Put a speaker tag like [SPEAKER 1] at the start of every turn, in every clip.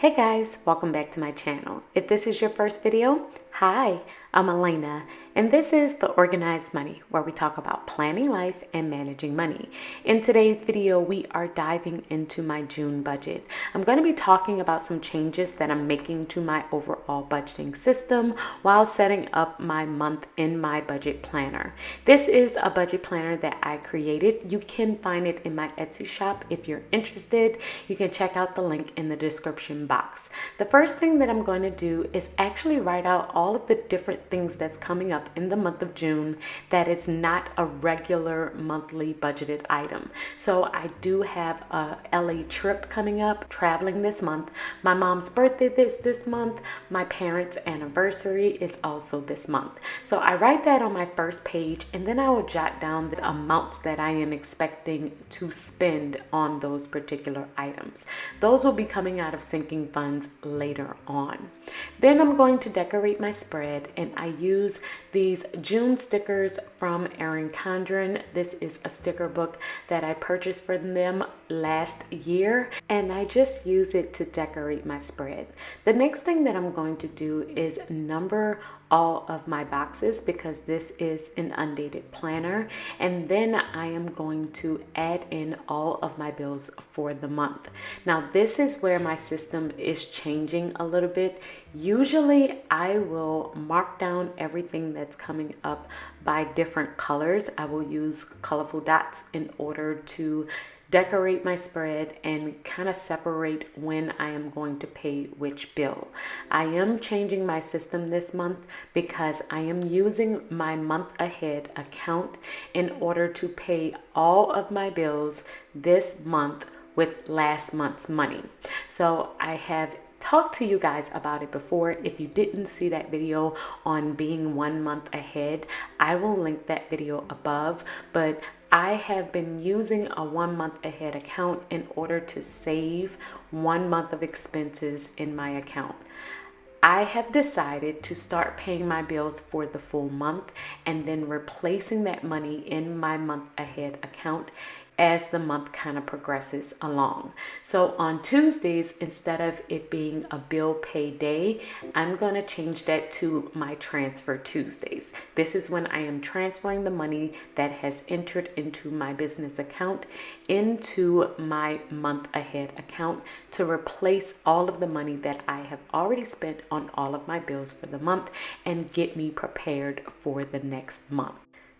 [SPEAKER 1] Hey guys, welcome back to my channel. If this is your first video, hi, I'm Alaina, and this is The Organized Money, where we talk about planning life and managing money. In today's video, we are diving into my June budget. I'm going to be talking about some changes that I'm making to my overall budgeting system while setting up my month in my budget planner. This is a budget planner that I created. You can find it in my Etsy shop if you're interested. You can check out the link in the description box. The first thing that I'm going to do is actually write out all of the different things that's coming up in the month of June that is not a regular monthly budgeted item. So I do have a LA trip coming up, traveling this month. My mom's birthday this month. My parents' anniversary is also this month. So I write that on my first page, and then I will jot down the amounts that I am expecting to spend on those particular items. Those will be coming out of sinking funds later on. Then I'm going to decorate my spread, and I use these June stickers from Erin Condren. This is a sticker book that I purchased for them last year, and I just use it to decorate my spread. The next thing that I'm going to do is number all of my boxes because this is an undated planner, and then I am going to add in all of my bills for the month. Now this is where my system is changing a little bit. Usually I will mark down everything that's coming up by different colors. I will use colorful dots in order to decorate my spread and kind of separate when I am going to pay which bill. I am changing my system this month because I am using my month ahead account in order to pay all of my bills this month with last month's money. So I have talked to you guys about it before. If you didn't see that video on being 1 month ahead, I will link that video above, but I have been using a 1 month ahead account in order to save 1 month of expenses in my account. I have decided to start paying my bills for the full month and then replacing that money in my month ahead account as the month kind of progresses along. So on Tuesdays, instead of it being a bill pay day, I'm going to change that to my transfer Tuesdays. This is when I am transferring the money that has entered into my business account into my month ahead account to replace all of the money that I have already spent on all of my bills for the month and get me prepared for the next month.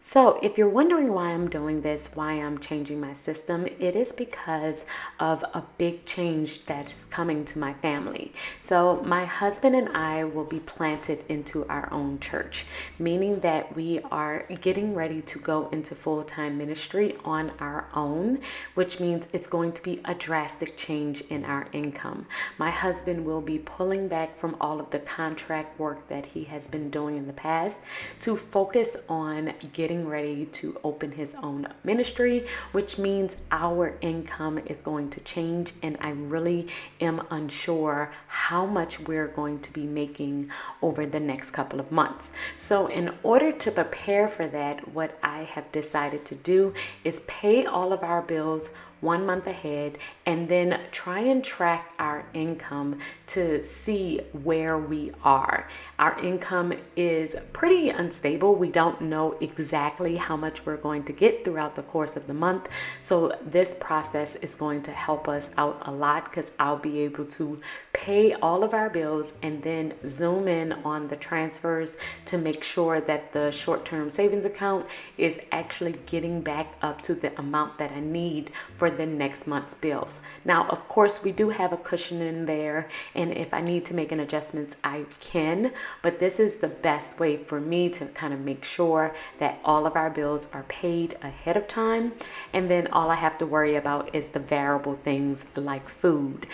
[SPEAKER 1] So if you're wondering why I'm doing this, why I'm changing my system, it is because of a big change that is coming to my family. So my husband and I will be planted into our own church, meaning that we are getting ready to go into full-time ministry on our own, which means it's going to be a drastic change in our income. My husband will be pulling back from all of the contract work that he has been doing in the past to focus on getting ready to open his own ministry, which means our income is going to change, and I really am unsure how much we're going to be making over the next couple of months. So in order to prepare for that, what I have decided to do is pay all of our bills 1 month ahead and then try and track our income to see where we are. Our income is pretty unstable. We don't know exactly how much we're going to get throughout the course of the month. So this process is going to help us out a lot because I'll be able to pay all of our bills and then zoom in on the transfers to make sure that the short-term savings account is actually getting back up to the amount that I need for the next month's bills. Now, of course, we do have a cushion in there, and if I need to make an adjustment, I can, but this is the best way for me to kind of make sure that all of our bills are paid ahead of time, and then all I have to worry about is the variable things like food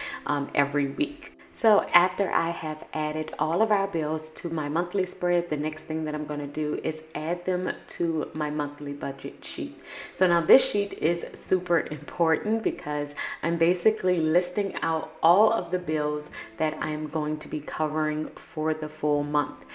[SPEAKER 1] every week. So after I have added all of our bills to my monthly spread, the next thing that I'm going to do is add them to my monthly budget sheet. So now this sheet is super important because I'm basically listing out all of the bills that I'm going to be covering for the full month.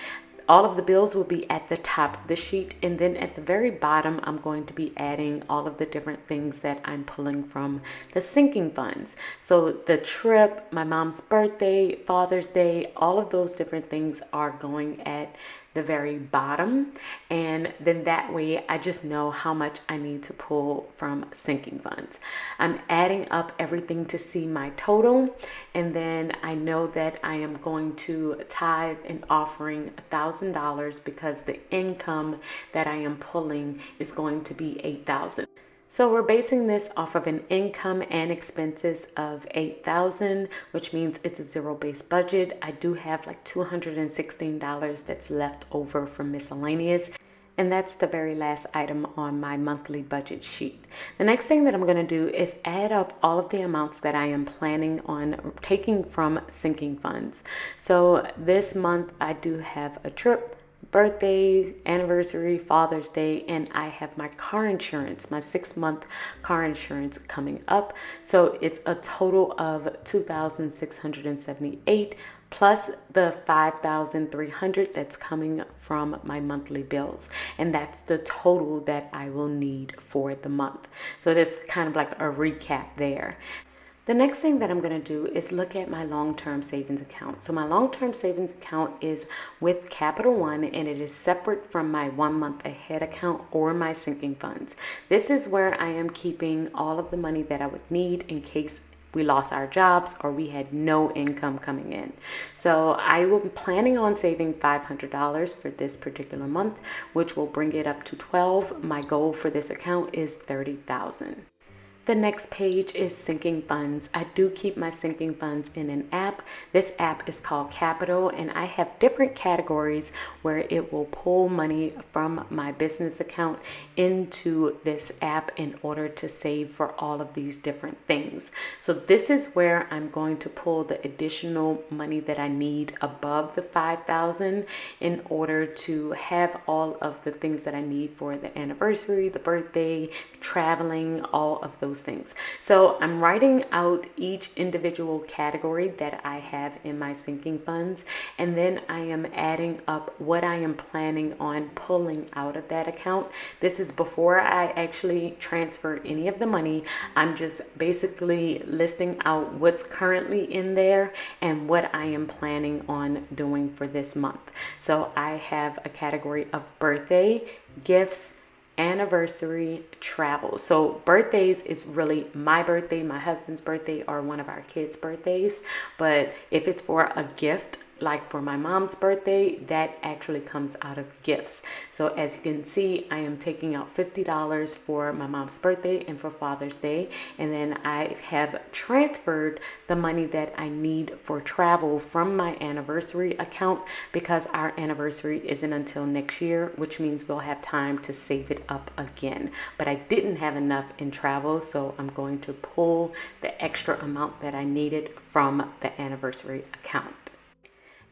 [SPEAKER 1] all of the bills will be at the top of the sheet, and then at the very bottom I'm going to be adding all of the different things that I'm pulling from the sinking funds. So the trip, my mom's birthday, Father's Day, all of those different things are going at the very bottom, and then that way I just know how much I need to pull from sinking funds. I'm adding up everything to see my total, and then I know that I am going to tithe and offering $1,000 because the income that I am pulling is going to be $8,000. So we're basing this off of an income and expenses of $8,000, which means it's a zero-based budget. I do have like $216 that's left over from miscellaneous. And that's the very last item on my monthly budget sheet. The next thing that I'm going to do is add up all of the amounts that I am planning on taking from sinking funds. So this month I do have a trip, birthday, anniversary, Father's Day, and I have my car insurance, my 6-month car insurance coming up. So it's a total of $2,678 plus the $5,300 that's coming from my monthly bills. And that's the total that I will need for the month. So there's kind of like a recap there. The next thing that I'm going to do is look at my long-term savings account. So my long-term savings account is with Capital One, and it is separate from my 1 month ahead account or my sinking funds. This is where I am keeping all of the money that I would need in case we lost our jobs or we had no income coming in. So I am planning on saving $500 for this particular month, which will bring it up to 12. My goal for this account is $30,000. The next page is sinking funds. I do keep my sinking funds in an app. This app is called Capital, and I have different categories where it will pull money from my business account into this app in order to save for all of these different things. So this is where I'm going to pull the additional money that I need above the $5,000 in order to have all of the things that I need for the anniversary, the birthday, traveling, all of those things. So I'm writing out each individual category that I have in my sinking funds, and then I am adding up what I am planning on pulling out of that account. This is before I actually transfer any of the money. I'm just basically listing out what's currently in there and what I am planning on doing for this month. So I have a category of birthday, gifts, anniversary, travel. So birthdays is really my birthday, my husband's birthday, or one of our kids' birthdays. But if it's for a gift, like for my mom's birthday, that actually comes out of gifts. So as you can see, I am taking out $50 for my mom's birthday and for Father's Day. And then I have transferred the money that I need for travel from my anniversary account because our anniversary isn't until next year, which means we'll have time to save it up again. But I didn't have enough in travel, so I'm going to pull the extra amount that I needed from the anniversary account.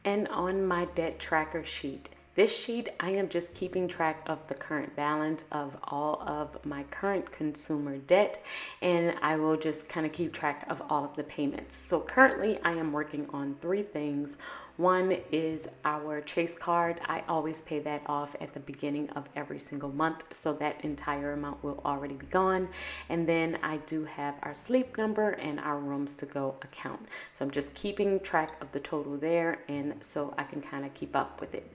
[SPEAKER 1] And on my debt tracker sheet, this sheet, I am just keeping track of the current balance of all of my current consumer debt, and I will just kind of keep track of all of the payments. So currently I am working on 3 things. One is our Chase card. I always pay that off at the beginning of every single month, so that entire amount will already be gone. And then I do have our Sleep Number and our Rooms to Go account. So I'm just keeping track of the total there, and so I can kind of keep up with it.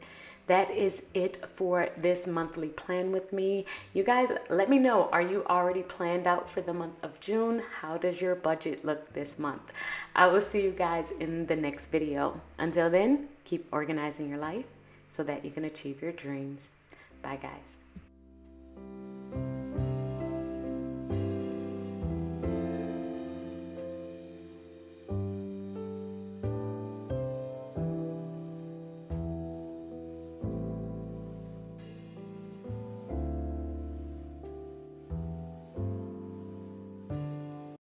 [SPEAKER 1] That is it for this monthly plan with me. You guys, let me know, are you already planned out for the month of June? How does your budget look this month? I will see you guys in the next video. Until then, keep organizing your life so that you can achieve your dreams. Bye, guys.